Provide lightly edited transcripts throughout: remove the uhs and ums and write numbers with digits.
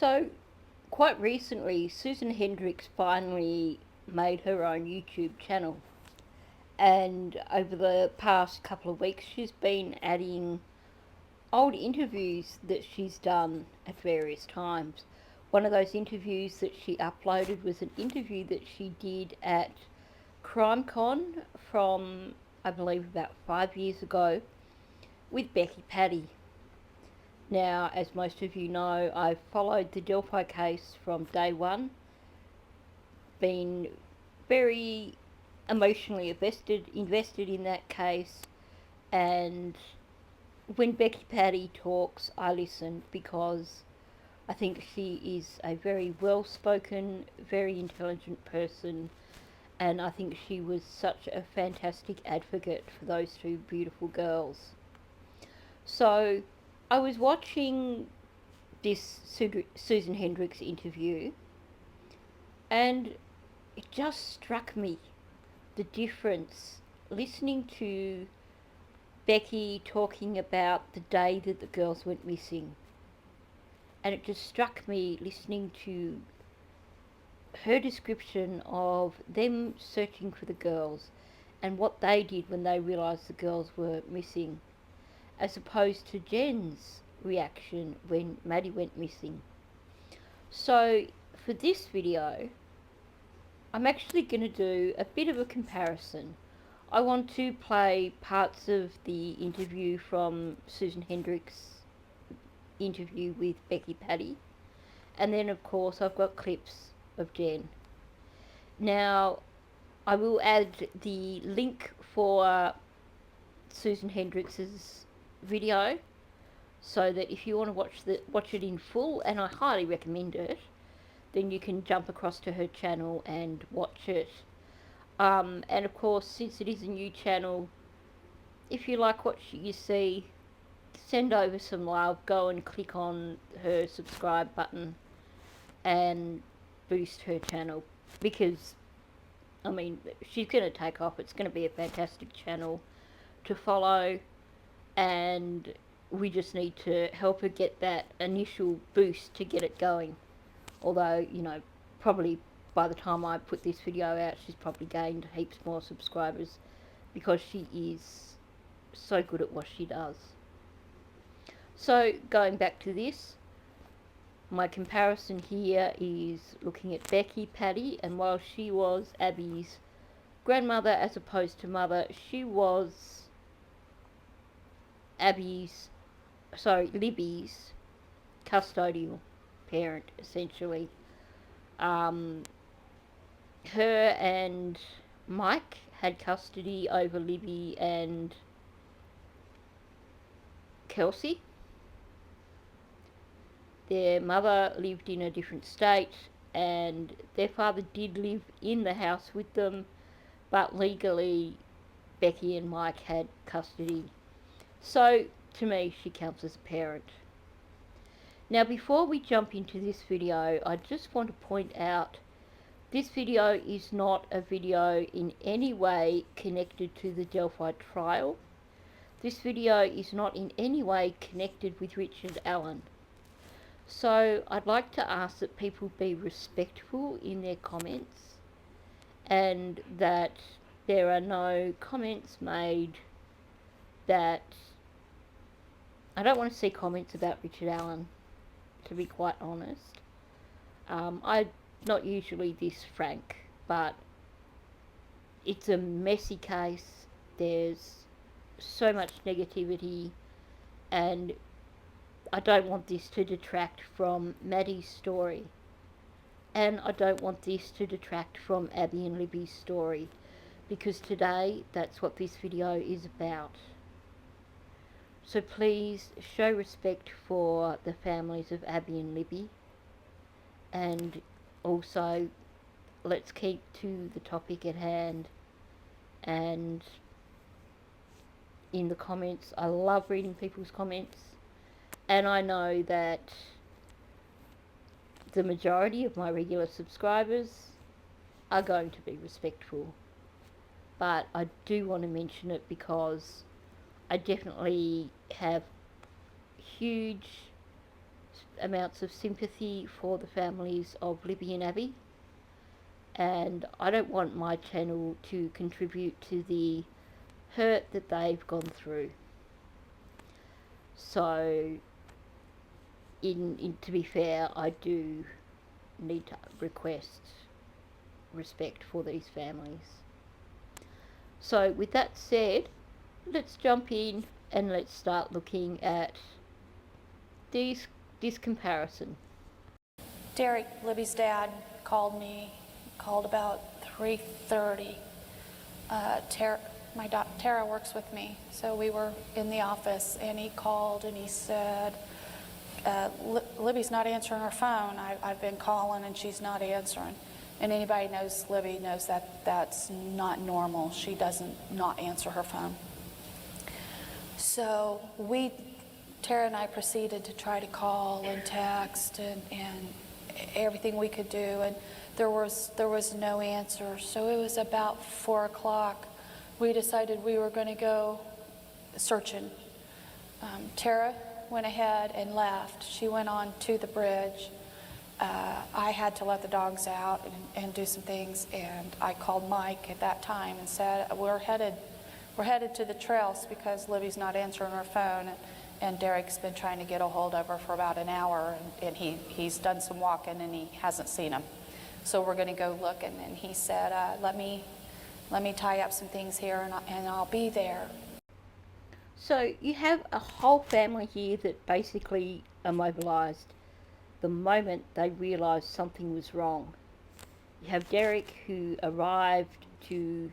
So, quite recently, Susan Hendricks finally made her own YouTube channel. And over the past couple of weeks, she's been adding old interviews that she's done at various times. One of those interviews that she uploaded was an interview that she did at CrimeCon from, I believe, about 5 years ago with Becky Patty. Now, as most of you know, I've followed the Delphi case from day one, been very emotionally invested in that case, and when Becky Patty talks, I listen because I think she is a very well-spoken, very intelligent person, and I think she was such a fantastic advocate for those two beautiful girls. So, I was watching this Susan Hendricks interview, and it just struck me the difference listening to Becky talking about the day that the girls went missing. And it just struck me listening to her description of them searching for the girls and what they did when they realised the girls were missing, as opposed to Jen's reaction when Maddie went missing. So for this video, I'm actually going to do a bit of a comparison. I want to play parts of the interview from Susan Hendricks' interview with Becky Patty, and then of course I've got clips of Jen. Now, I will add the link for Susan Hendricks' video so that if you want to watch it in full, and I highly recommend it, then you can jump across to her channel and watch it. And of course, since it is a new channel, if you like what you see, send over some love. Go and click on her subscribe button and boost her channel, because I mean, she's going to take off. It's going to be a fantastic channel to follow, and we just need to help her get that initial boost to get it going. Although, you know, probably by the time I put this video out, she's probably gained heaps more subscribers because she is so good at what she does. So, going back to this, my comparison here is looking at Becky Patty, and while she was Abby's grandmother as opposed to mother, she was Libby's custodial parent, essentially. Her and Mike had custody over Libby and Kelsey. Their mother lived in a different state, and their father did live in the house with them, but legally Becky and Mike had custody. So, to me, she counts as a parent. Now, before we jump into this video, I just want to point out this video is not a video in any way connected to the Delphi trial. This video is not in any way connected with Richard Allen. So I'd like to ask that people be respectful in their comments, and that there are no comments made that... I don't want to see comments about Richard Allen, to be quite honest. I'm not usually this frank, but it's a messy case. There's so much negativity, and I don't want this to detract from Maddie's story, and I don't want this to detract from Abby and Libby's story, because today that's what this video is about. So please show respect for the families of Abby and Libby, and also let's keep to the topic at hand. And in the comments, I love reading people's comments, and I know that the majority of my regular subscribers are going to be respectful, but I do want to mention it because I definitely have huge amounts of sympathy for the families of Libby and Abby, and I don't want my channel to contribute to the hurt that they've gone through. So, to be fair, I do need to request respect for these families. So, with that said, let's jump in and let's start looking at this comparison. Derek, Libby's dad, called about 3:30. Tara works with me, so we were in the office, and he called and he said, Libby's not answering her phone. I've been calling and she's not answering. And anybody knows Libby knows that that's not normal. She doesn't not answer her phone. So Tara and I proceeded to try to call and text and everything we could do, and there was no answer. So it was about 4 o'clock. We decided we were going to go searching. Tara went ahead and left. She went on to the bridge. I had to let the dogs out and do some things, and I called Mike at that time and said, we're headed to the trails because Libby's not answering her phone, and Derek's been trying to get a hold of her for about an hour, and he's done some walking and he hasn't seen him. So we're going to go look, and then he said, let me tie up some things here and I'll be there. So you have a whole family here that basically are mobilised the moment they realised something was wrong. You have Derek, who arrived to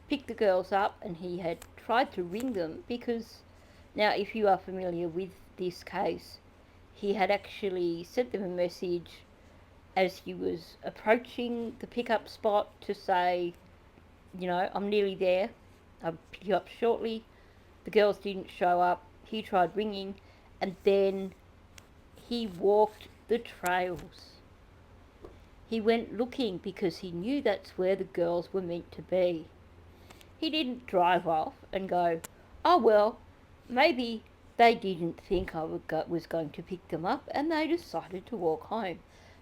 pick the girls up, and he had tried to ring them because, now if you are familiar with this case, he had actually sent them a message as he was approaching the pickup spot to say, you know, I'm nearly there, I'll pick you up shortly. The girls didn't show up. He tried ringing, and then he walked the trails. He went looking because he knew that's where the girls were meant to be. He didn't drive off and go, oh well, maybe they didn't think I was going to pick them up and they decided to walk home.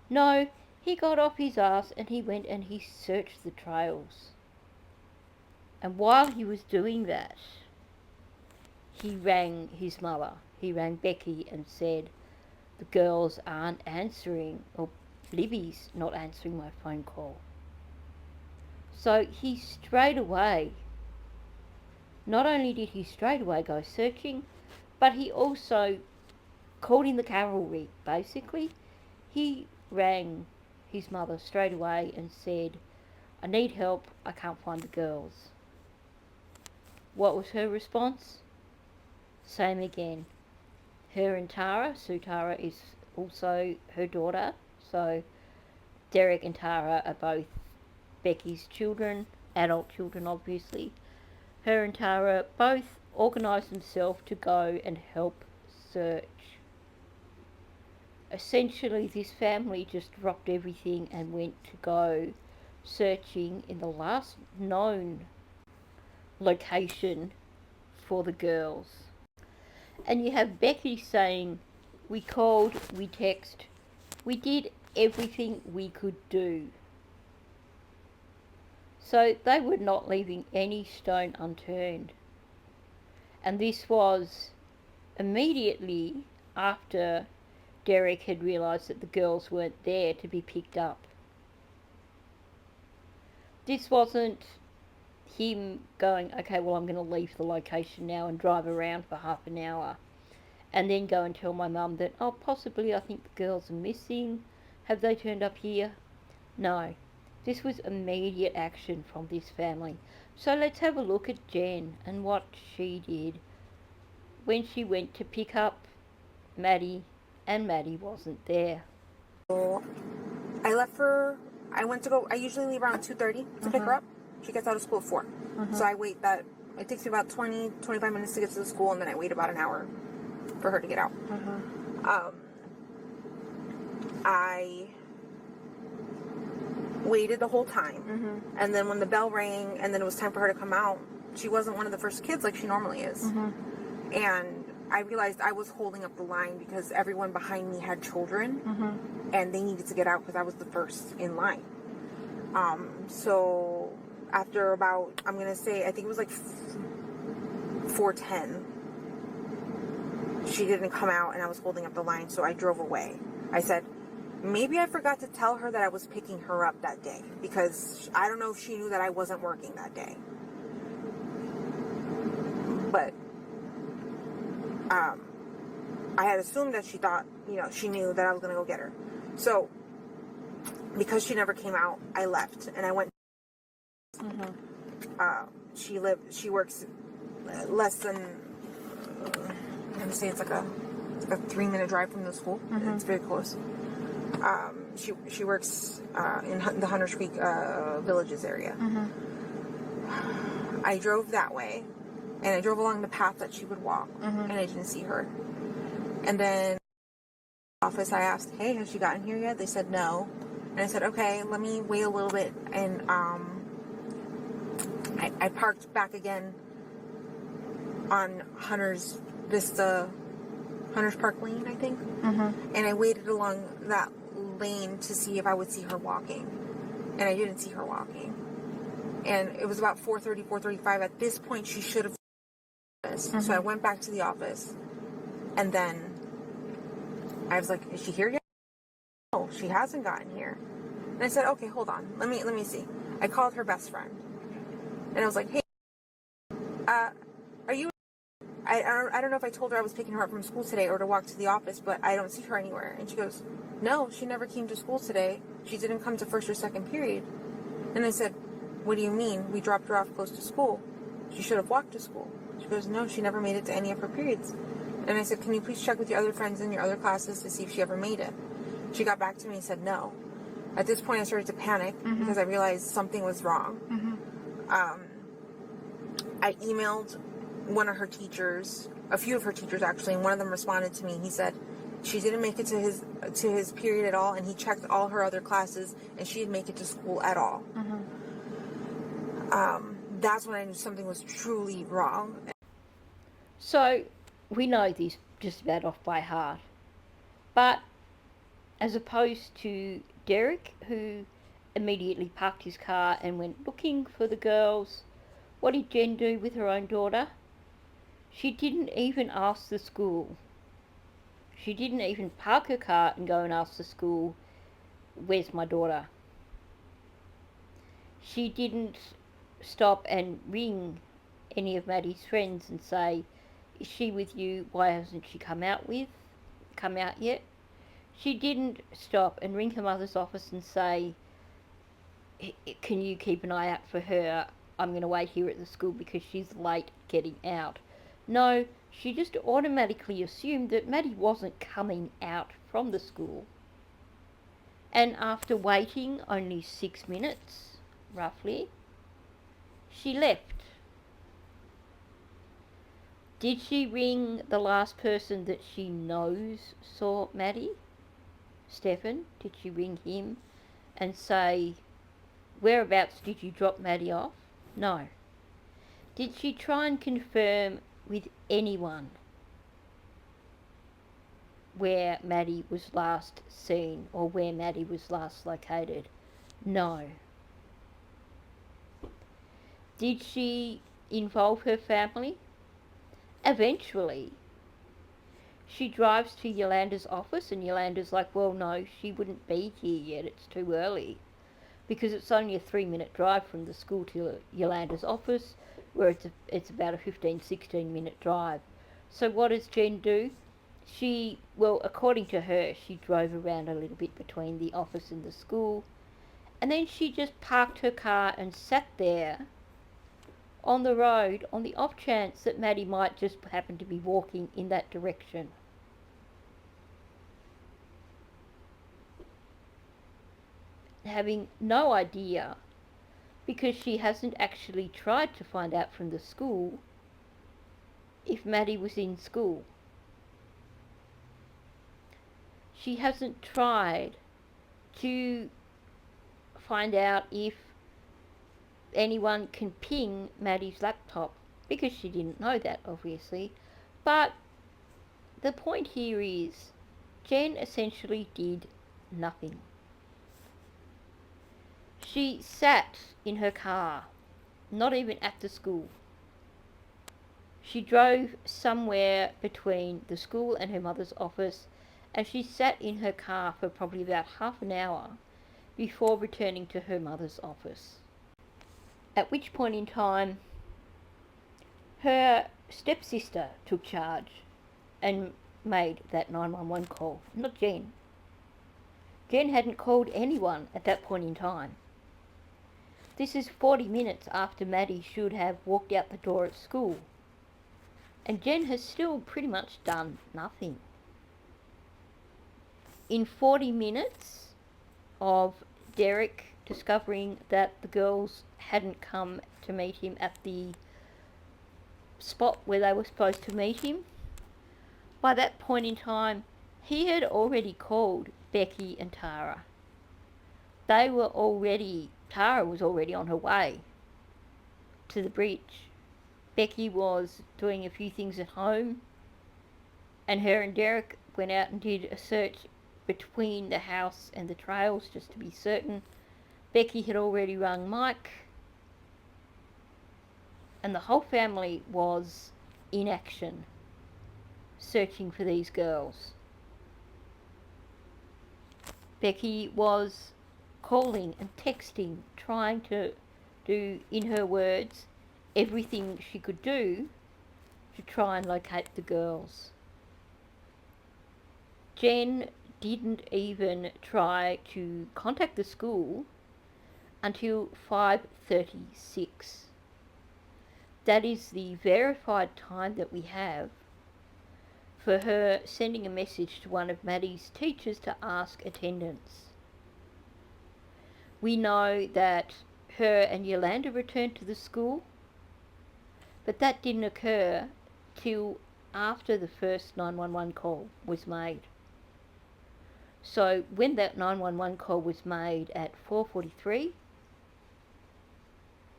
No, he got off his ass and he went and he searched the trails. And while he was doing that, he rang his mother. He rang Becky and said, the girls aren't answering, or Libby's not answering my phone call. So he straight away, not only did he straight away go searching, but he also called in the cavalry, basically. He rang his mother straight away and said, I need help, I can't find the girls. What was her response? Same again. Her and Tara, Tara is also her daughter, so Derek and Tara are both Becky's children, adult children obviously. Her and Tara both organised themselves to go and help search. Essentially, this family just dropped everything and went to go searching in the last known location for the girls. And you have Becky saying, we called, we texted, we did everything we could do. So they were not leaving any stone unturned. And this was immediately after Derek had realised that the girls weren't there to be picked up. This wasn't him going, okay, well, I'm going to leave the location now and drive around for half an hour and then go and tell my mum that, oh, possibly I think the girls are missing. Have they turned up here? No. This was immediate action from this family. So let's have a look at Jen and what she did when she went to pick up Maddie and Maddie wasn't there. So I went to go, I usually leave around 2:30 to pick her up. She gets out of school at 4. So I wait it takes me about 20-25 minutes to get to the school, and then I wait about an hour for her to get out. I waited the whole time, and then when the bell rang and then it was time for her to come out, she wasn't one of the first kids like she normally is. And I realized I was holding up the line because everyone behind me had children, and they needed to get out because I was the first in line. So after about, I'm going to say, I think it was like 4:10, she didn't come out and I was holding up the line, so I drove away. I said, maybe I forgot to tell her that I was picking her up that day, because I don't know if she knew that I wasn't working that day. But I had assumed that she thought, she knew that I was going to go get her. So because she never came out, I left and I went. She works less than, I'm going to say it's like a 3-minute drive from the school. It's very close. She works in the Hunters Creek Villages area. I drove that way, and I drove along the path that she would walk, and I didn't see her. And then office, I asked, hey, has she gotten here yet? They said no. And I said, okay, let me wait a little bit. And I parked back again on Hunter's Park Lane, I think. And I waited along that lane to see if I would see her walking. And I didn't see her walking. And it was about 4:30, 4:35. At this point, she should have. So I went back to the office. And then I was like, is she here yet? No, she hasn't gotten here. And I said, okay, hold on. Let me see. I called her best friend. And I was like, hey, are you... I don't know if I told her I was picking her up from school today or to walk to the office, but I don't see her anywhere. And she goes, no, she never came to school today. She didn't come to first or second period. And I said, what do you mean? We dropped her off close to school. She should have walked to school. She goes, no, she never made it to any of her periods. And I said, can you please check with your other friends in your other classes to see if she ever made it? She got back to me and said no. At this point, I started to panic because I realized something was wrong. I emailed one of her teachers, a few of her teachers actually, and one of them responded to me. He said she didn't make it to his period at all, and he checked all her other classes, and she didn't make it to school at all. That's when I knew something was truly wrong. So we know this just about off by heart, but as opposed to Derek, who immediately parked his car and went looking for the girls, what did Jen do with her own daughter? She didn't even ask the school. She didn't even park her car and go and ask the school, where's my daughter? She didn't stop and ring any of Maddie's friends and say, is she with you? Why hasn't she come out yet? She didn't stop and ring her mother's office and say, can you keep an eye out for her? I'm going to wait here at the school because she's late getting out. No, she just automatically assumed that Maddie wasn't coming out from the school. And after waiting only 6 minutes, roughly, she left. Did she ring the last person that she knows saw Maddie? Stefan? Did she ring him and say, whereabouts did you drop Maddie off? No. Did she try and confirm with anyone where Maddie was last seen or where Maddie was last located? No. Did she involve her family? Eventually. She drives to Yolanda's office and Yolanda's like, well, no, she wouldn't be here yet, it's too early. Because it's only a 3-minute drive from the school to Yolanda's office, where it's about a 15-16-minute drive. So what does Jen do? According to her, she drove around a little bit between the office and the school, and then she just parked her car and sat there on the road on the off chance that Maddie might just happen to be walking in that direction. Having no idea, because she hasn't actually tried to find out from the school if Maddie was in school. She hasn't tried to find out if anyone can ping Maddie's laptop, because she didn't know that, obviously. But the point here is Jenn essentially did nothing. She sat in her car, not even at the school. She drove somewhere between the school and her mother's office, and she sat in her car for probably about half an hour before returning to her mother's office. At which point in time, her stepsister took charge and made that 911 call, not Jenn. Jenn hadn't called anyone at that point in time. This is 40 minutes after Maddie should have walked out the door at school. And Jenn has still pretty much done nothing. In 40 minutes of Derek discovering that the girls hadn't come to meet him at the spot where they were supposed to meet him, by that point in time, he had already called Becky and Tara. Tara was already on her way to the bridge. Becky was doing a few things at home, and her and Derek went out and did a search between the house and the trails just to be certain. Becky had already rung Mike, and the whole family was in action, searching for these girls. Becky was calling and texting, trying to do, in her words, everything she could do to try and locate the girls. Jenn didn't even try to contact the school until 5:36. That is the verified time that we have for her sending a message to one of Maddie's teachers to ask attendance. We know that her and Yolanda returned to the school, but that didn't occur till after the first 911 call was made. So when that 911 call was made at 4:43,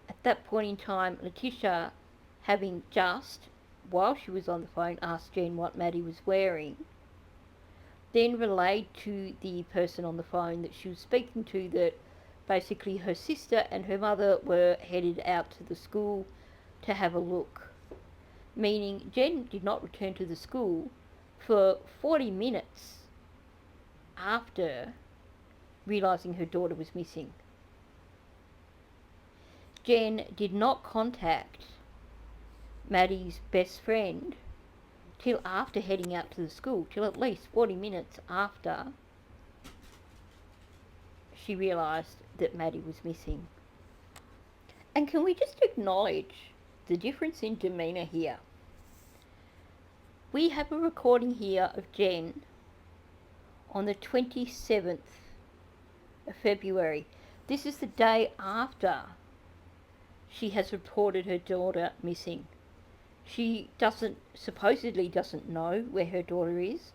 at that point in time, Letitia, having just, while she was on the phone, asked Jenn what Maddie was wearing, then relayed to the person on the phone that she was speaking to that basically her sister and her mother were headed out to the school to have a look. Meaning Jenn did not return to the school for 40 minutes after realising her daughter was missing. Jenn did not contact Maddie's best friend till after heading out to the school, till at least 40 minutes after she realised that Maddie was missing. And can we just acknowledge the difference in demeanour here? We have a recording here of Jenn on the 27th of February. This is the day after she has reported her daughter missing. She supposedly doesn't know where her daughter is.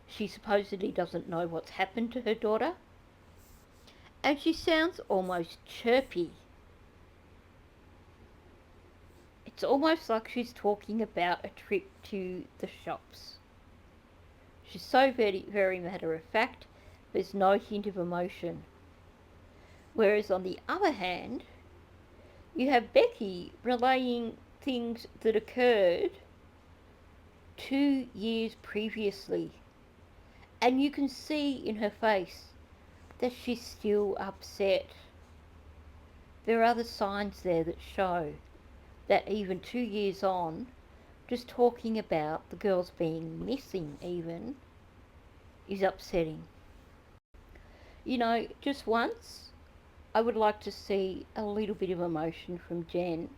She supposedly doesn't know what's happened to her daughter. And she sounds almost chirpy. It's almost like she's talking about a trip to the shops. She's so very, very matter of fact, there's no hint of emotion. Whereas on the other hand, you have Becky relaying things that occurred 2 years previously. And you can see in her face that she's still upset. There are other signs there that show that even 2 years on, just talking about the girls being missing even is upsetting. You know, just once, I would like to see a little bit of emotion from Jenn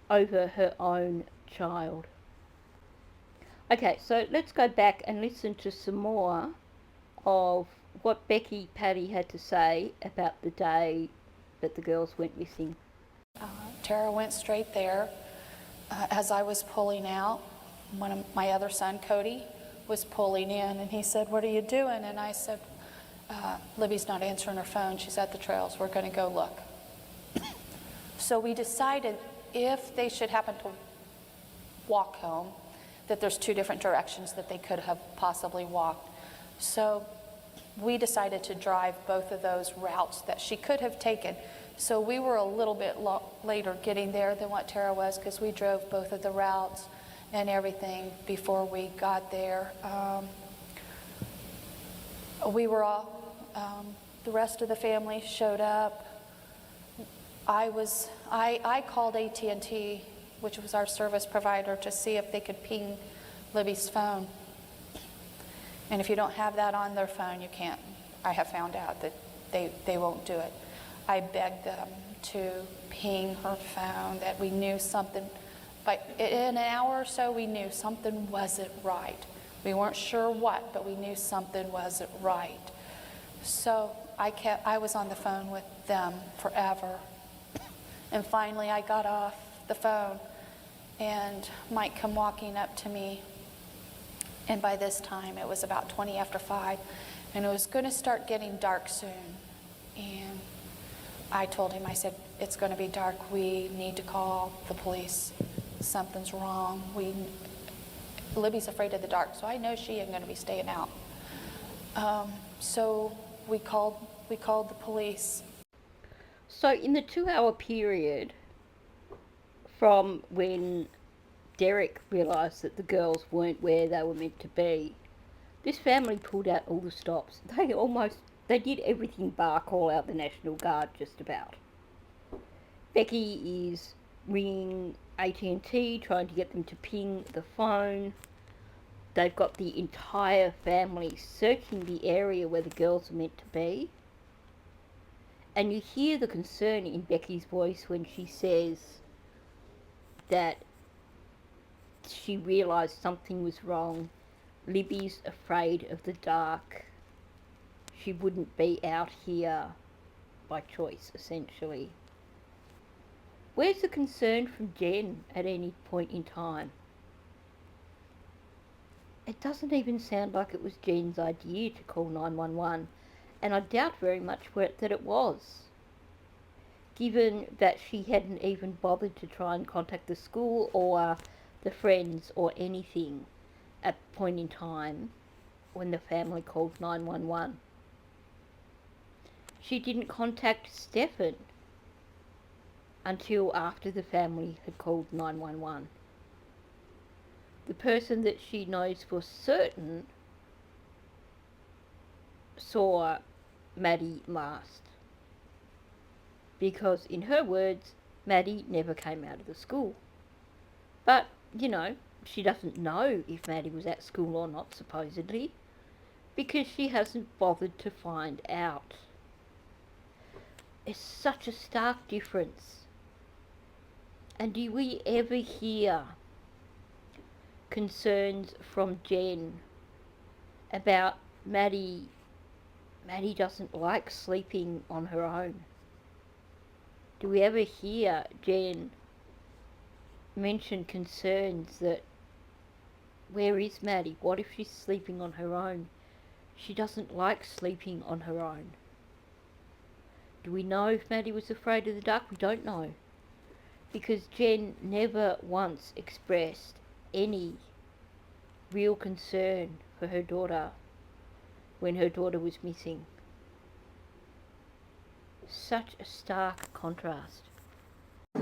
over her own child. Okay, so let's go back and listen to some more of what Becky Patty had to say about the day that the girls went missing. Tara went straight there. As I was pulling out, one of my other son, Cody, was pulling in, and he said, "What are you doing?" And I said, "Libby's not answering her phone. She's at the trails. We're going to go look." So we decided if they should happen to walk home, that there's two different directions that they could have possibly walked. So we decided to drive both of those routes that she could have taken. So we were a little bit later getting there than what Tara was, because we drove both of the routes and everything before we got there. We were all, the rest of the family showed up. I called AT&T, which was our service provider, to see if they could ping Libby's phone. And if you don't have that on their phone, you can't. I have found out that they won't do it. I begged them to ping her phone, that we knew something. But in an hour or so, we knew something wasn't right. We weren't sure what, but we knew something wasn't right. So I was on the phone with them forever. And finally, I got off the phone, and Mike come walking up to me. And by this time, it was about 20 after 5, and it was going to start getting dark soon. And I told him, I said, it's going to be dark. We need to call the police. Something's wrong. Libby's afraid of the dark, so I know she ain't going to be staying out. So we called the police. So in the 2-hour period from when Derek realised that the girls weren't where they were meant to be, this family pulled out all the stops. They did everything bar call out the National Guard just about. Becky is ringing AT&T, trying to get them to ping the phone. They've got the entire family searching the area where the girls are meant to be. And you hear the concern in Becky's voice when she says that she realised something was wrong. Libby's afraid of the dark. She wouldn't be out here by choice, essentially. Where's the concern from Jen at any point in time? It doesn't even sound like it was Jen's idea to call 911, and I doubt very much that it was, given that she hadn't even bothered to try and contact the school or the friends or anything at the point in time when the family called 911. She didn't contact Stefan until after the family had called 911. The person that she knows for certain saw Maddie last, because in her words, Maddie never came out of the school. But, she doesn't know if Maddie was at school or not, supposedly, because she hasn't bothered to find out. It's such a stark difference. And do we ever hear concerns from Jen about Maddie? Maddie doesn't like sleeping on her own. Do we ever hear Jen mention concerns that, where is Maddie? What if she's sleeping on her own? She doesn't like sleeping on her own. Do we know if Maddie was afraid of the dark? We don't know. Because Jen never once expressed any real concern for her daughter when her daughter was missing. Such a stark contrast.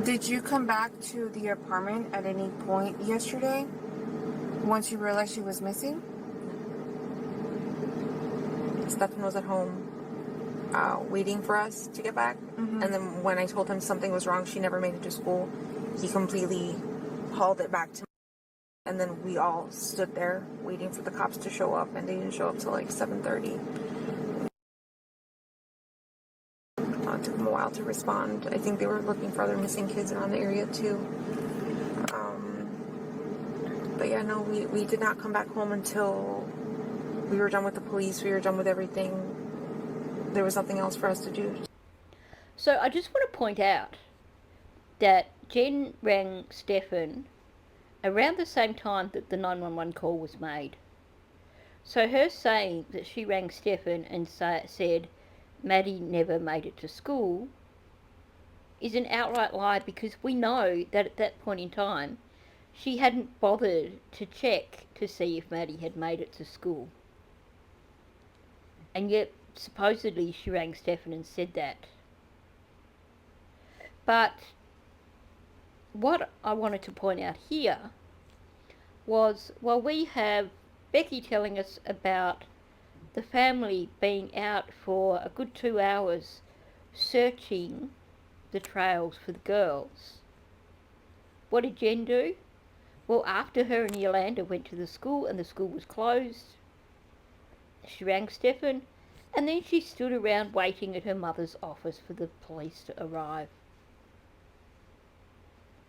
Did you come back to the apartment at any point yesterday once you realized she was missing? Stefan was at home waiting for us to get back. Mm-hmm. And then when I told him something was wrong, she never made it to school, he completely hauled it back to me. And then we all stood there waiting for the cops to show up, and they didn't show up till like 7:30. It took them a while to respond. I think they were looking for other missing kids around the area too. But yeah, no, we did not come back home until we were done with the police. We were done with everything. There was nothing else for us to do. So I just want to point out that Jen rang Stefan around the same time that the 911 call was made. So her saying that she rang Stefan and said Maddie never made it to school is an outright lie, because we know that at that point in time she hadn't bothered to check to see if Maddie had made it to school. And yet, supposedly, she rang Stefan and said that. But what I wanted to point out here was, well, we have Becky telling us about the family being out for a good 2 hours searching the trails for the girls. What did Jen do? Well, after her and Yolanda went to the school and the school was closed, she rang Stefan, and then she stood around waiting at her mother's office for the police to arrive.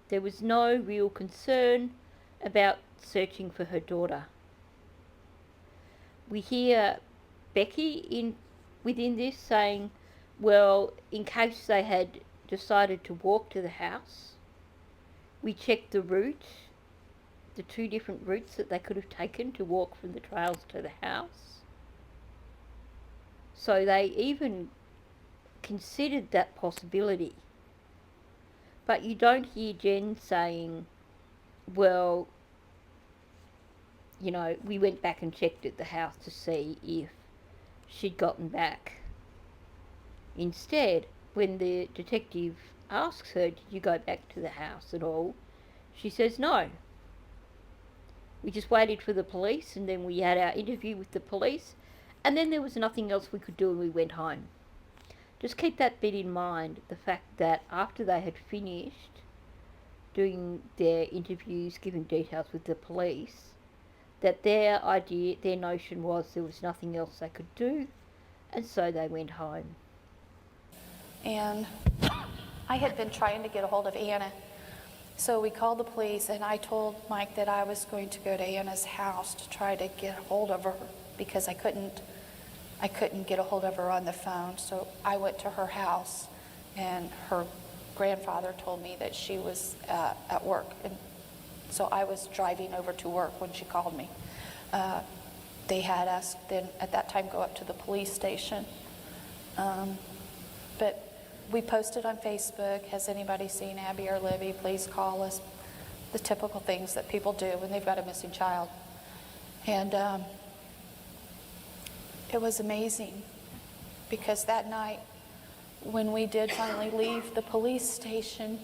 There was no real concern about searching for her daughter. We hear Becky within this saying, well, in case they had decided to walk to the house, we checked the route, the 2 different routes that they could have taken to walk from the trails to the house. So they even considered that possibility. But you don't hear Jen saying, well, you know, we went back and checked at the house to see if she'd gotten back. Instead, when the detective asks her, did you go back to the house at all? She says no. We just waited for the police, and then we had our interview with the police, and then there was nothing else we could do and we went home. Just keep that bit in mind, the fact that after they had finished doing their interviews, giving details with the police, that their notion was there was nothing else they could do, and so they went home. And I had been trying to get a hold of Anna. So we called the police, and I told Mike that I was going to go to Anna's house to try to get a hold of her because I couldn't get a hold of her on the phone. So I went to her house, and her grandfather told me that she was at work. And so I was driving over to work when she called me. They had us then at that time go up to the police station. But we posted on Facebook, has anybody seen Abby or Libby? Please call us. The typical things that people do when they've got a missing child. And it was amazing because that night when we did finally leave the police station,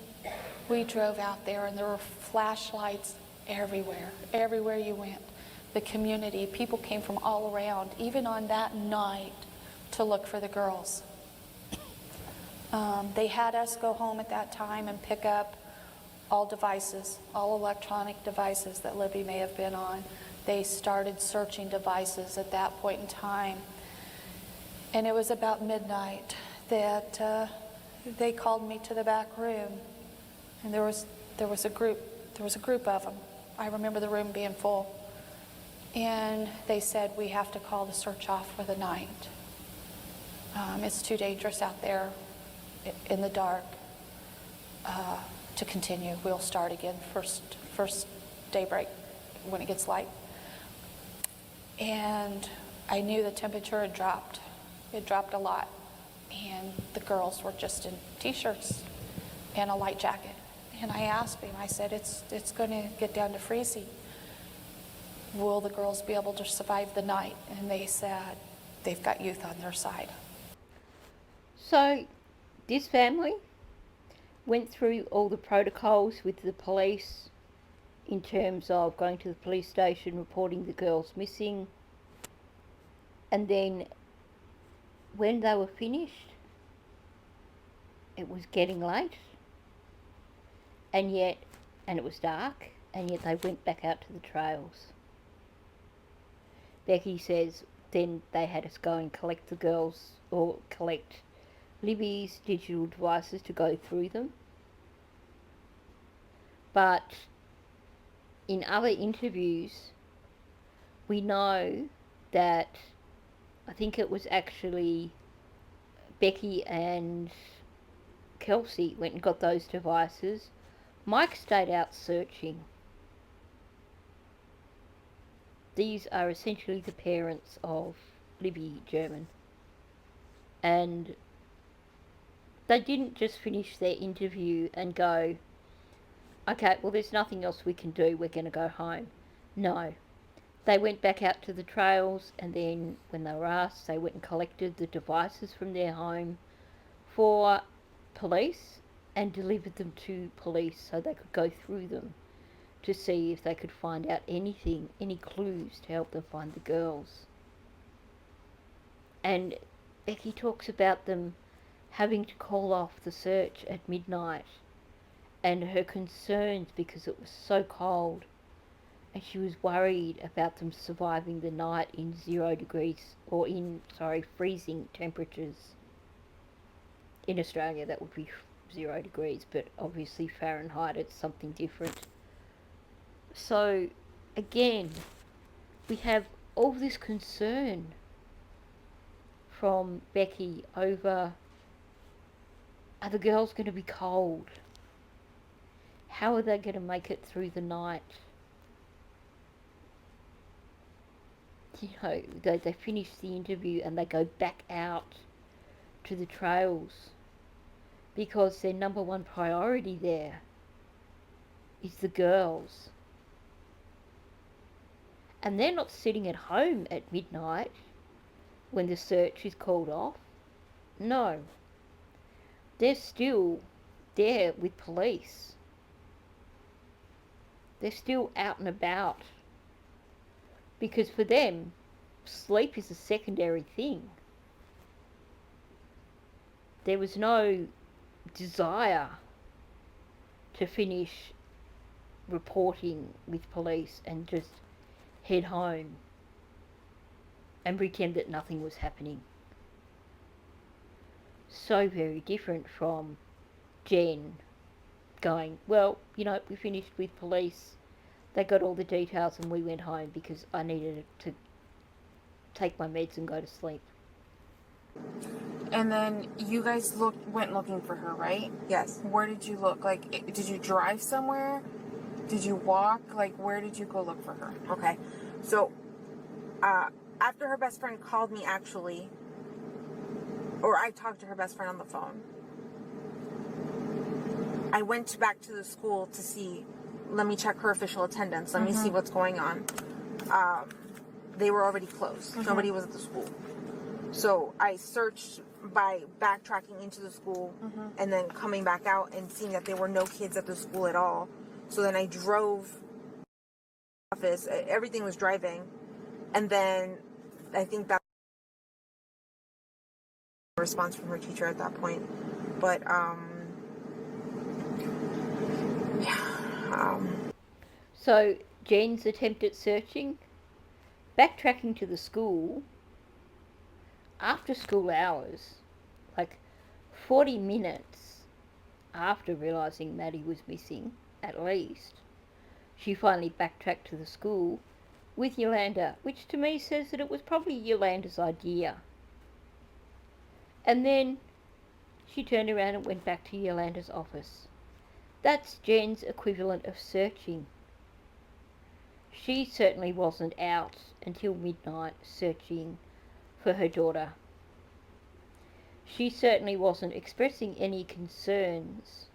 we drove out there and there were flashlights everywhere you went. The community, people came from all around, even on that night, to look for the girls. They had us go home at that time and pick up all devices, all electronic devices that Libby may have been on. They started searching devices at that point in time. And it was about midnight that they called me to the back room. And there was a group of them. I remember the room being full. And they said, we have to call the search off for the night. It's too dangerous out there in the dark to continue. We'll start again first daybreak when it gets light. And I knew the temperature had dropped. It dropped a lot. And the girls were just in t-shirts and a light jacket. And I asked him, I said, it's going to get down to freezing. Will the girls be able to survive the night? And they said they've got youth on their side. So this family went through all the protocols with the police in terms of going to the police station, reporting the girls missing, and then when they were finished, it was getting late, and it was dark, and yet they went back out to the trails. Becky says then they had us go and collect the girls, or collect Libby's digital devices to go through them. But in other interviews, we know that I think it was actually Becky and Kelsey went and got those devices. Mike stayed out searching. These are essentially the parents of Libby German. And they didn't just finish their interview and go, Okay, well, there's nothing else we can do. We're going to go home. No. They went back out to the trails, and then when they were asked, they went and collected the devices from their home for police and delivered them to police so they could go through them to see if they could find out anything, any clues to help them find the girls. And Becky talks about them having to call off the search at midnight and her concerns because it was so cold and she was worried about them surviving the night in 0 degrees or freezing temperatures. In Australia that would be 0 degrees, but obviously Fahrenheit it's something different. So again, we have all this concern from Becky over, are the girls going to be cold? How are they going to make it through the night? You know, they finish the interview and they go back out to the trails because their number one priority there is the girls. And they're not sitting at home at midnight when the search is called off. No. They're still there with police. They're still out and about. Because for them, sleep is a secondary thing. There was no desire to finish reporting with police and just head home and pretend that nothing was happening. So very different from Jen going, well, you know, we finished with police. They got all the details and we went home because I needed to take my meds and go to sleep. And then you guys went looking for her, right? Yes. Where did you look? Like, did you drive somewhere? Did you walk? Like, where did you go look for her? Okay. So, after her best friend called me, actually, or I talked to her best friend on the phone, I went back to the school to see, let me check her official attendance. Let me see what's going on. They were already closed. Nobody was at the school. So I searched by backtracking into the school and then coming back out and seeing that there were no kids at the school at all. So then I drove office. Everything was driving. And then I think that response from her teacher at that point. But So Jen's attempt at searching, backtracking to the school after school hours, like 40 minutes after realising Maddie was missing, at least, she finally backtracked to the school with Yolanda, which to me says that it was probably Yolanda's idea. And then she turned around and went back to Yolanda's office. That's Jen's equivalent of searching. She certainly wasn't out until midnight searching for her daughter. She certainly wasn't expressing any concerns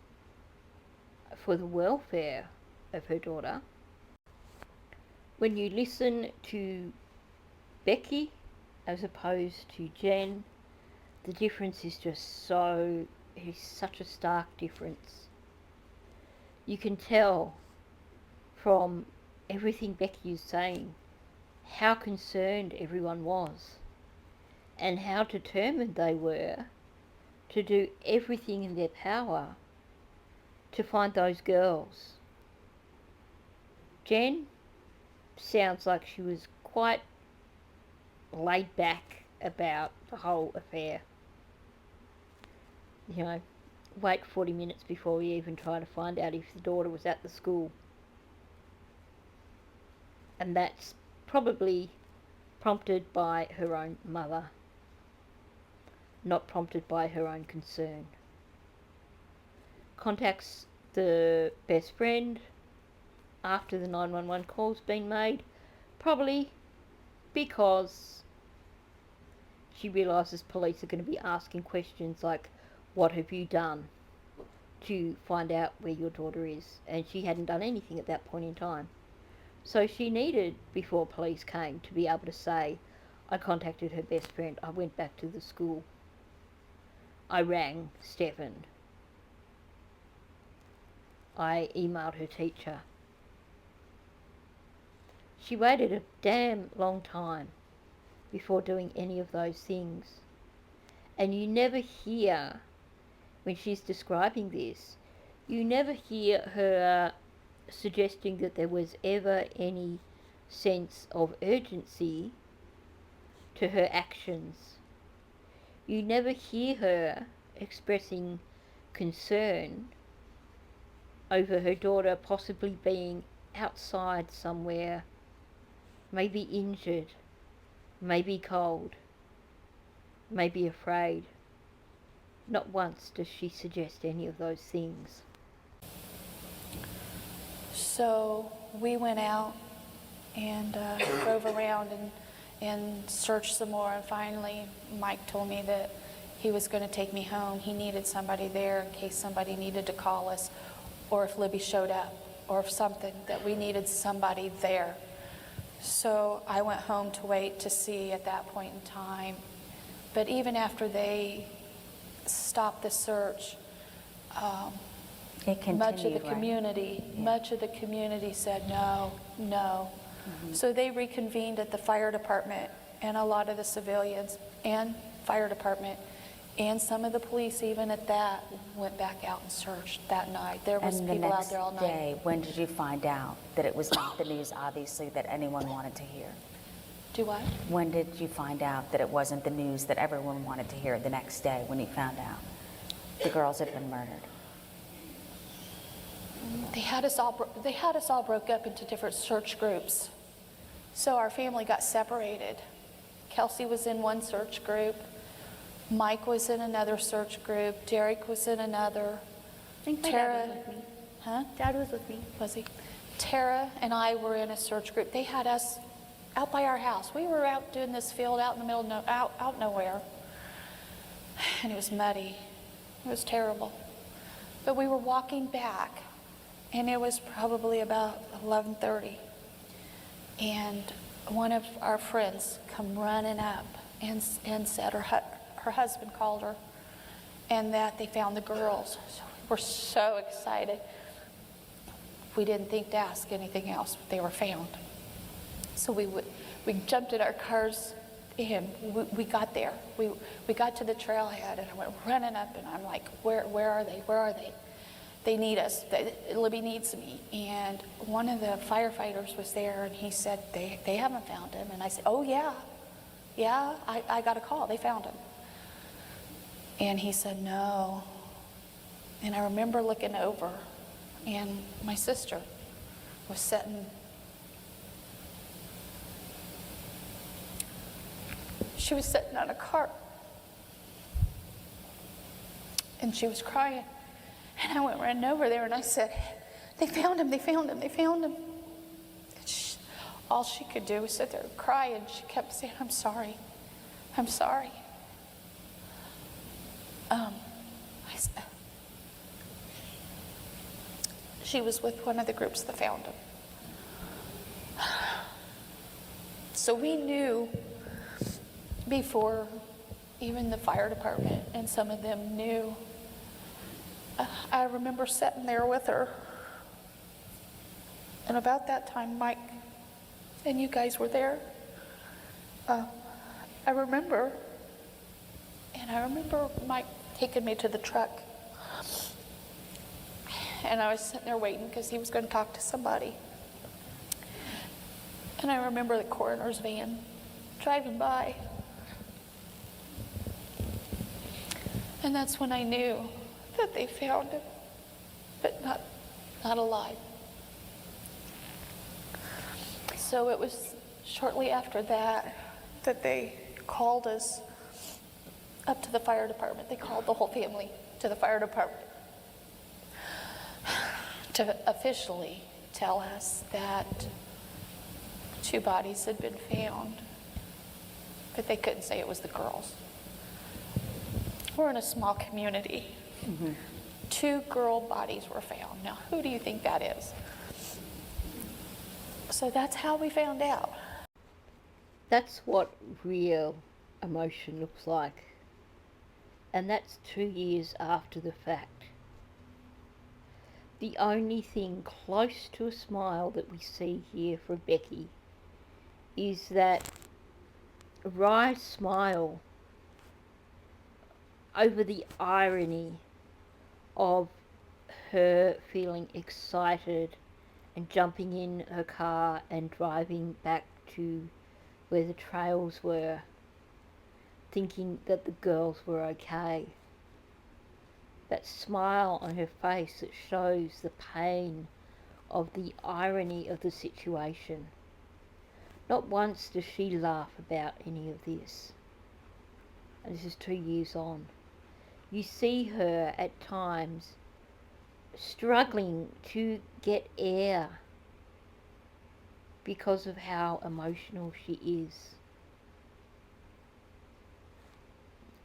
for the welfare of her daughter. When you listen to Becky as opposed to Jen, the difference is just such a stark difference. You can tell from everything Becky is saying how concerned everyone was and how determined they were to do everything in their power to find those girls. Jen sounds like she was quite laid back about the whole affair. You know, wait 40 minutes before we even try to find out if the daughter was at the school. And that's probably prompted by her own mother, not prompted by her own concern. Contacts the best friend after the 911 call's been made, probably because she realises police are going to be asking questions like, what have you done? to find out where your daughter is, and she hadn't done anything at that point in time. So she needed, before police came, to be able to say, I contacted her best friend, I went back to the school, I rang Stefan, I emailed her teacher. She waited a damn long time before doing any of those things. And you never hear, when she's describing this, you never hear her suggesting that there was ever any sense of urgency to her actions. You never hear her expressing concern over her daughter possibly being outside somewhere, maybe injured, maybe cold, maybe afraid. Not once does she suggest any of those things. So we went out and drove around and searched some more, and finally Mike told me that he was going to take me home. He needed somebody there in case somebody needed to call us, or if Libby showed up, or if something, that we needed somebody there. So I went home to wait to see at that point in time. But even after they stopped the search, much of the community said no, no. So they reconvened at the fire department, and a lot of the civilians and fire department and some of the police, even at that, went back out and searched that night. There was people out there all night. And the next day, when did you find out that it was not the news, obviously, that anyone wanted to hear? Do what? When did you find out that it wasn't the news that everyone wanted to hear the next day when you found out the girls had been murdered? They had us all broke up into different search groups. So our family got separated. Kelsey was in one search group. Mike was in another search group. Derek was in another. I think my Tara, dad was with me. huh? Dad was with me. Was he? Tara and I were in a search group. They had us out by our house. We were out doing this field out in the middle of out nowhere. And it was muddy. It was terrible. But we were walking back, and it was probably about 11:30. And one of our friends come running up and said her husband called her, and that they found the girls. So we were so excited. We didn't think to ask anything else. They were found. So we jumped in our cars, and we got there. We got to the trailhead, and I went running up, and I'm like, where are they? Where are they? They need us. Libby needs me. And one of the firefighters was there, and he said, they haven't found him. And I said, oh, yeah, I got a call. They found him. And he said, no. And I remember looking over, and my sister was sitting. She was sitting on a cart, and she was crying. And I went running over there, and I said, they found him, they found him, they found him. And all she could do was sit there and cry, and she kept saying, I'm sorry, I'm sorry. She was with one of the groups that found him. So we knew before even the fire department and some of them knew. I remember sitting there with her, and about that time, Mike and you guys were there. I remember Mike taking me to the truck, and I was sitting there waiting because he was going to talk to somebody. And I remember the coroner's van driving by, and that's when I knew that they found him, but not alive. So it was shortly after that they called us up to the fire department. They called the whole family to the fire department to officially tell us that 2 bodies had been found, but they couldn't say it was the girls. We're in a small community. 2 girl bodies were found. Now, who do you think that is? So that's how we found out. That's what real emotion looks like. And that's 2 years after the fact. The only thing close to a smile that we see here from Becky is that wry smile over the irony of her feeling excited and jumping in her car and driving back to where the trails were, thinking that the girls were okay. That smile on her face that shows the pain of the irony of the situation. Not once does she laugh about any of this. And this is 2 years on. You see her at times struggling to get air because of how emotional she is.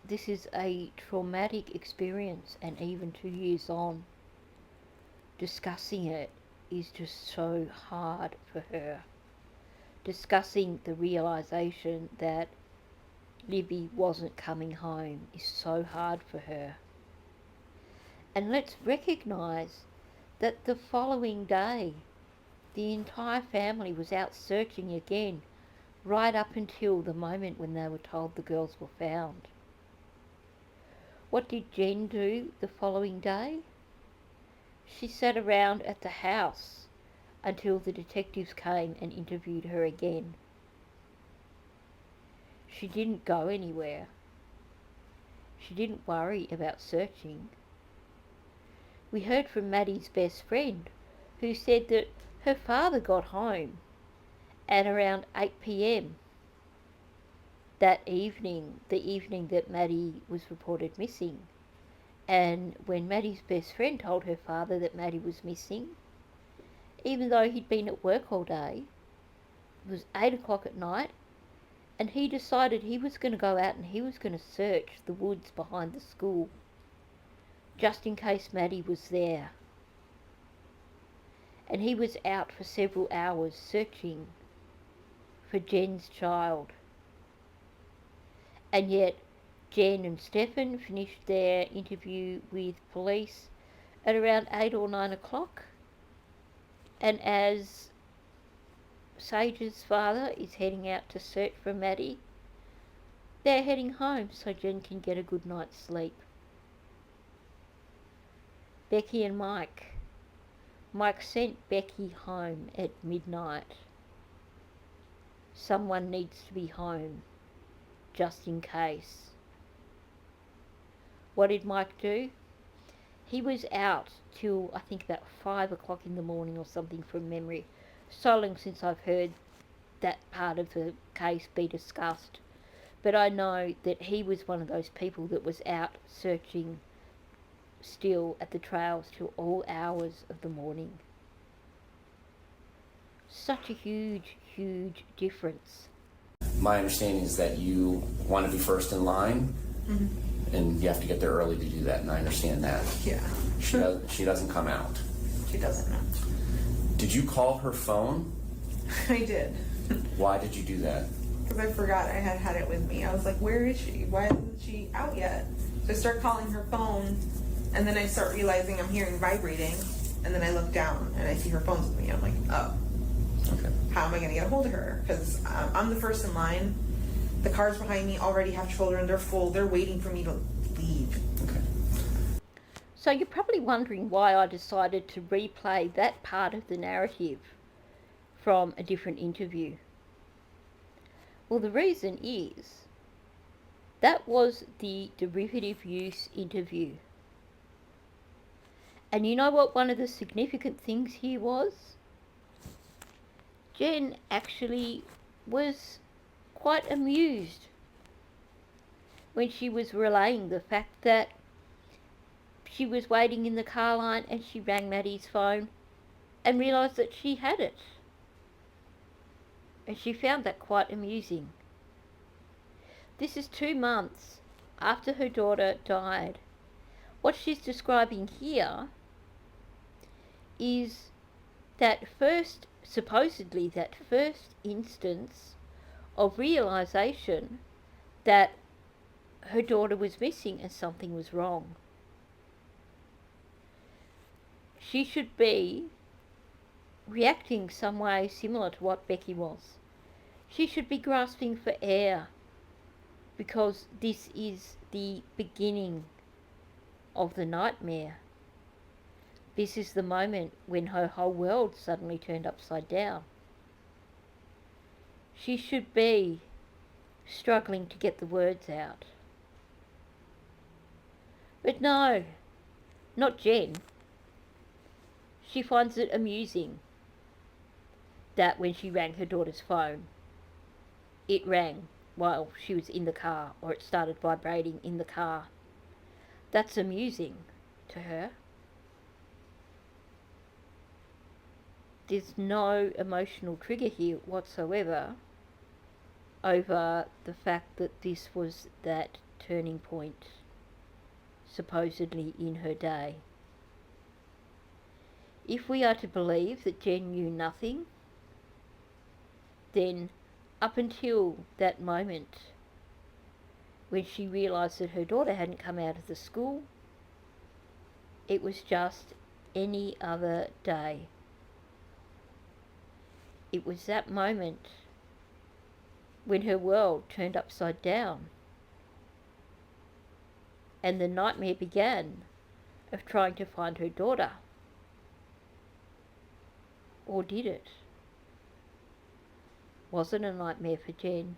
This is a traumatic experience, and even 2 years on, discussing it is just so hard for her. Discussing the realization that Libby wasn't coming home is so hard for her. And let's recognize that the following day, the entire family was out searching again, right up until the moment when they were told the girls were found. What did Jenn do the following day? She sat around at the house until the detectives came and interviewed her again. She didn't go anywhere. She didn't worry about searching. We heard from Maddie's best friend, who said that her father got home at around 8 p.m. that evening, the evening that Maddie was reported missing. And when Maddie's best friend told her father that Maddie was missing, even though he'd been at work all day, it was 8 o'clock at night, and he decided he was going to go out and he was going to search the woods behind the school, just in case Maddie was there. And he was out for several hours searching for Jenn's child. And yet, Jenn and Stefan finished their interview with police at around 8 or 9 o'clock. And as Sage's father is heading out to search for Maddie, they're heading home so Jenn can get a good night's sleep. Becky and Mike. Mike sent Becky home at midnight. Someone needs to be home, just in case. What did Mike do? He was out till I think about 5 o'clock in the morning or something from memory. So long since I've heard that part of the case be discussed. But I know that he was one of those people that was out searching still at the trails till all hours of the morning. Such a huge, huge difference. My understanding is that you want to be first in line, and you have to get there early to do that, and I understand that. Yeah. She doesn't come out. She doesn't know. Did you call her phone? I did. Why did you do that? Because I forgot I had it with me. I was like, where is she? Why isn't she out yet? So I start calling her phone, and then I start realizing I'm hearing vibrating, and then I look down, and I see her phone's with me. I'm like, oh. Okay. How am I going to get a hold of her? Because I'm the first in line. The cars behind me already have children. They're full. They're waiting for me to leave. Okay. So you're probably wondering why I decided to replay that part of the narrative from a different interview. Well, the reason is that was the derivative use interview. And you know what one of the significant things here was? Jenn actually was quite amused when she was relaying the fact that she was waiting in the car line and she rang Maddie's phone and realised that she had it. And she found that quite amusing. This is 2 months after her daughter died. What she's describing here is that first, supposedly that first instance of realization that her daughter was missing and something was wrong. She should be reacting some way similar to what Becky was. She should be grasping for air, because this is the beginning of the nightmare. This is the moment when her whole world suddenly turned upside down. She should be struggling to get the words out. But no, not Jen. She finds it amusing that when she rang her daughter's phone, it rang while she was in the car, or it started vibrating in the car. That's amusing to her. There's no emotional trigger here whatsoever over the fact that this was that turning point, supposedly in her day. If we are to believe that Jen knew nothing, then up until that moment when she realised that her daughter hadn't come out of the school, it was just any other day. It was that moment when her world turned upside down and the nightmare began of trying to find her daughter. Or did it? Was it a nightmare for Jen?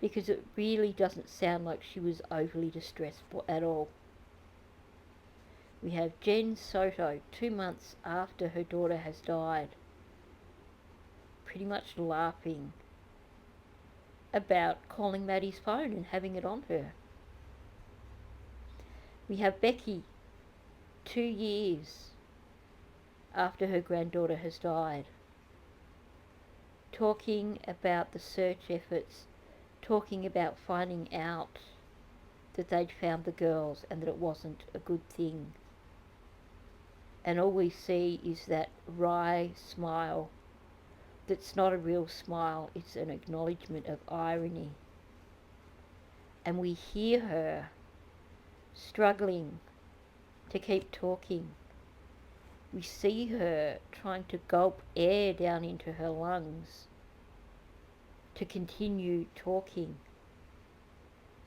Because it really doesn't sound like she was overly distressed at all. We have Jenn Soto 2 months after her daughter has died, pretty much laughing about calling Maddie's phone and having it on her. We have Becky 2 years after her granddaughter has died, talking about the search efforts, talking about finding out that they'd found the girls and that it wasn't a good thing. And all we see is that wry smile that's not a real smile, it's an acknowledgement of irony. And we hear her struggling to keep talking. We see her trying to gulp air down into her lungs to continue talking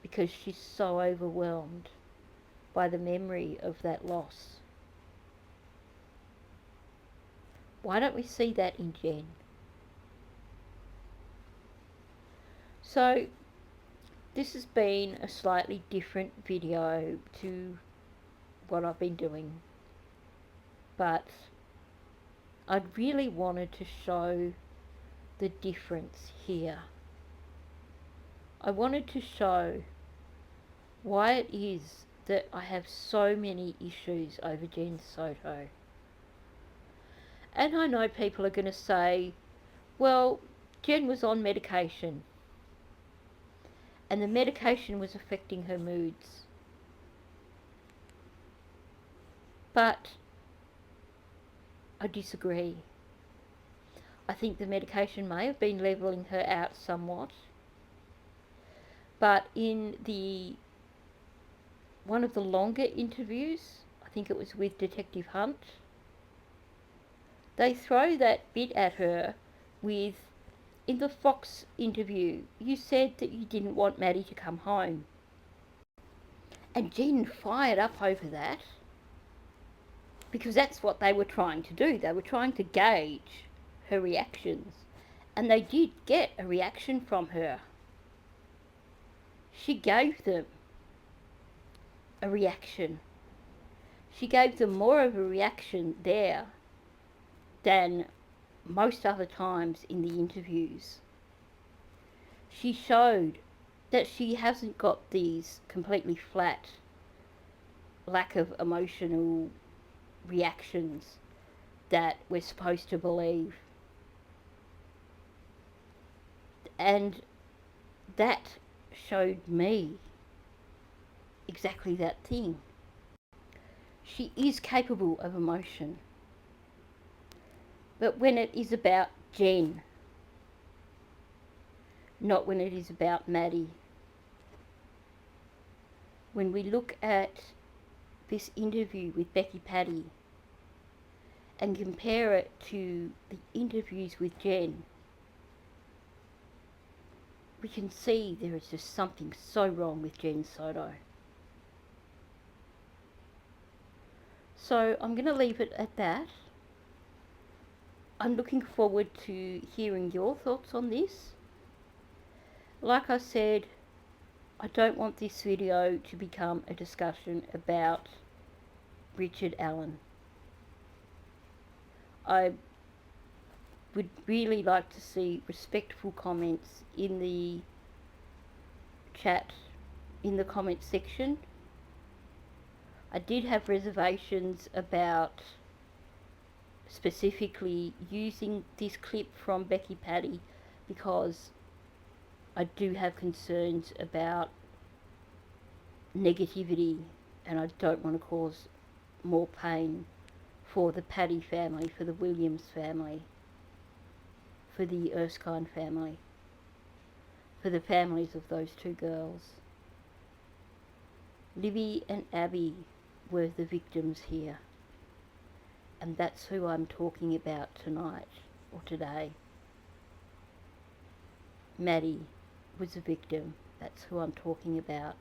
because she's so overwhelmed by the memory of that loss. Why don't we see that in Jen? So this has been a slightly different video to what I've been doing, but I really wanted to show the difference here. I wanted to show why it is that I have so many issues over Jenn Soto. And I know people are going to say, well, Jen was on medication and the medication was affecting her moods. But I disagree. I think the medication may have been levelling her out somewhat, but in one of the longer interviews, I think it was with Detective Hunt, they throw that bit at her with, in the Fox interview, you said that you didn't want Maddie to come home. And Jen fired up over that because that's what they were trying to do. They were trying to gauge her reactions, and they did get a reaction from her. She gave them a reaction. She gave them more of a reaction there than most other times in the interviews. She showed that she hasn't got these completely flat, lack of emotional reactions that we're supposed to believe. And that showed me exactly that thing. She is capable of emotion. But when it is about Jen, not when it is about Maddie. When we look at this interview with Becky Patty and compare it to the interviews with Jen, we can see there is just something so wrong with Jenn Soto. So I'm going to leave it at that. I'm looking forward to hearing your thoughts on this. Like I said, I don't want this video to become a discussion about Richard Allen. I would really like to see respectful comments in the chat, in the comment section. I did have reservations about specifically using this clip from Becky Patty because I do have concerns about negativity and I don't want to cause more pain for the Patty family, for the Williams family, for the Erskine family, for the families of those two girls. Libby and Abby were the victims here, and that's who I'm talking about tonight or today. Maddie was a victim. That's who I'm talking about.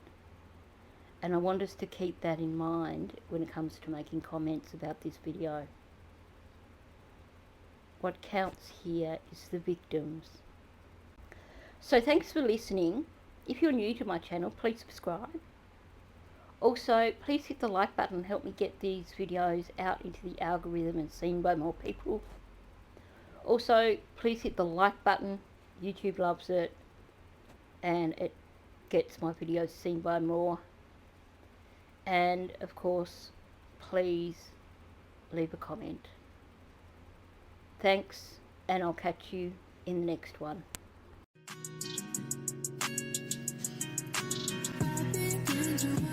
And I want us to keep that in mind when it comes to making comments about this video. What counts here is the victims. So thanks for listening. If you're new to my channel, please subscribe. Also, please hit the like button and help me get these videos out into the algorithm and seen by more people. Also, please hit the like button. YouTube loves it and it gets my videos seen by more. And of course, please leave a comment. Thanks, and I'll catch you in the next one. I've been